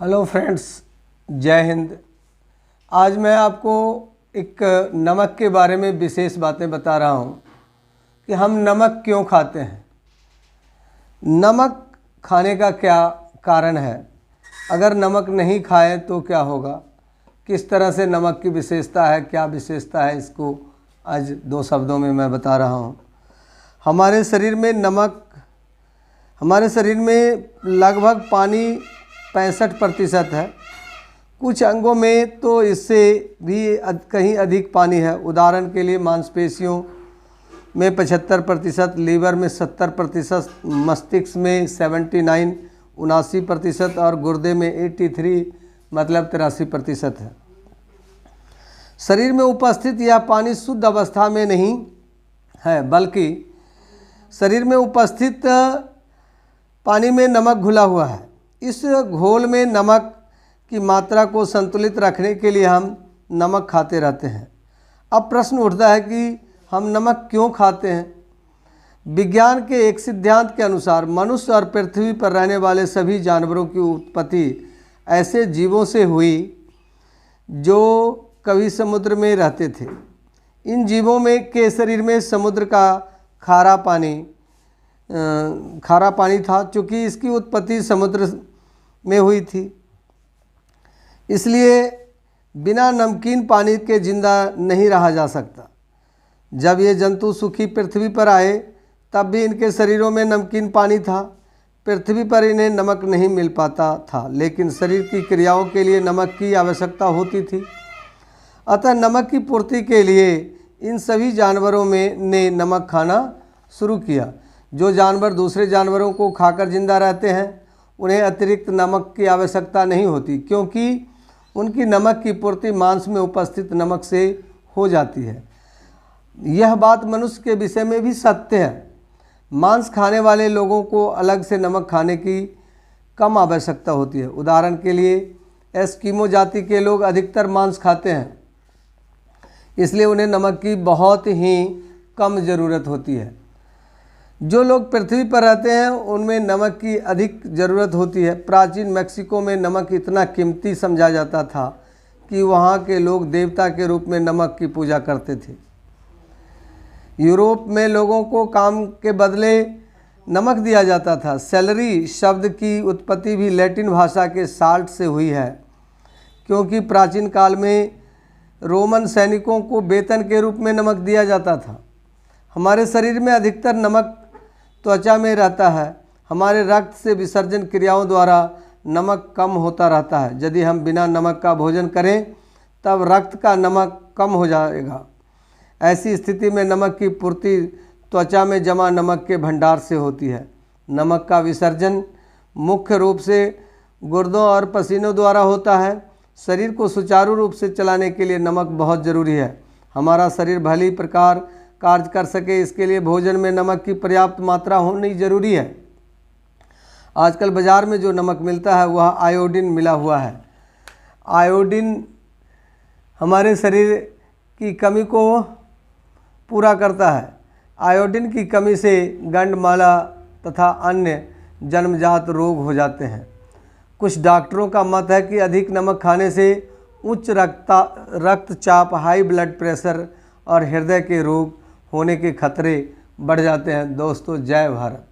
Hello friends, जय हिंद। आज मैं आपको एक नमक के बारे में विशेष बातें बता रहा हूँ कि हम नमक क्यों खाते हैं। नमक खाने का क्या कारण है, अगर नमक नहीं खाएं तो क्या होगा, किस तरह से नमक की विशेषता है, क्या विशेषता है, इसको आज 2 शब्दों में मैं बता रहा हूँ। हमारे शरीर में लगभग पानी 65% है। कुछ अंगों में तो इससे भी कहीं अधिक पानी है। उदाहरण के लिए मांसपेशियों में 75%, लीवर में 70%, मस्तिष्क में 79-79% और गुर्दे में 83 मतलब 83% है। शरीर में उपस्थित यह पानी शुद्ध अवस्था में नहीं है, बल्कि शरीर में उपस्थित पानी में नमक घुला हुआ है। इस घोल में नमक की मात्रा को संतुलित रखने के लिए हम नमक खाते रहते हैं। अब प्रश्न उठता है कि हम नमक क्यों खाते हैं। विज्ञान के एक सिद्धांत के अनुसार मनुष्य और पृथ्वी पर रहने वाले सभी जानवरों की उत्पत्ति ऐसे जीवों से हुई जो कभी समुद्र में रहते थे। इन जीवों में के शरीर में समुद्र का खारा पानी था, चूँकि इसकी उत्पत्ति समुद्र में हुई थी, इसलिए बिना नमकीन पानी के जिंदा नहीं रहा जा सकता। जब ये जंतु सूखी पृथ्वी पर आए तब भी इनके शरीरों में नमकीन पानी था। पृथ्वी पर इन्हें नमक नहीं मिल पाता था, लेकिन शरीर की क्रियाओं के लिए नमक की आवश्यकता होती थी। अतः नमक की पूर्ति के लिए इन सभी जानवरों ने नमक खाना शुरू किया। जो जानवर दूसरे जानवरों को खाकर जिंदा रहते हैं उन्हें अतिरिक्त नमक की आवश्यकता नहीं होती, क्योंकि उनकी नमक की पूर्ति मांस में उपस्थित नमक से हो जाती है। यह बात मनुष्य के विषय में भी सत्य है। मांस खाने वाले लोगों को अलग से नमक खाने की कम आवश्यकता होती है। उदाहरण के लिए एस्किमो जाति के लोग अधिकतर मांस खाते हैं, इसलिए उन्हें नमक की बहुत ही कम ज़रूरत होती है। जो लोग पृथ्वी पर रहते हैं उनमें नमक की अधिक ज़रूरत होती है। प्राचीन मेक्सिको में नमक इतना कीमती समझा जाता था कि वहाँ के लोग देवता के रूप में नमक की पूजा करते थे। यूरोप में लोगों को काम के बदले नमक दिया जाता था। सैलरी शब्द की उत्पत्ति भी लैटिन भाषा के साल्ट से हुई है, क्योंकि प्राचीन काल में रोमन सैनिकों को वेतन के रूप में नमक दिया जाता था। हमारे शरीर में अधिकतर नमक त्वचा में रहता है। हमारे रक्त से विसर्जन क्रियाओं द्वारा नमक कम होता रहता है। यदि हम बिना नमक का भोजन करें तब रक्त का नमक कम हो जाएगा। ऐसी स्थिति में नमक की पूर्ति त्वचा में जमा नमक के भंडार से होती है। नमक का विसर्जन मुख्य रूप से गुर्दों और पसीनों द्वारा होता है। शरीर को सुचारू रूप से चलाने के लिए नमक बहुत ज़रूरी है। हमारा शरीर भली प्रकार कार्य कर सके, इसके लिए भोजन में नमक की पर्याप्त मात्रा होनी जरूरी है। आजकल बाज़ार में जो नमक मिलता है वह आयोडीन मिला हुआ है। आयोडीन हमारे शरीर की कमी को पूरा करता है। आयोडीन की कमी से गंडमाला तथा अन्य जन्मजात रोग हो जाते हैं। कुछ डॉक्टरों का मत है कि अधिक नमक खाने से उच्च रक्तचाप, हाई ब्लड प्रेशर और हृदय के रोग होने के खतरे बढ़ जाते हैं। दोस्तों, जय भारत।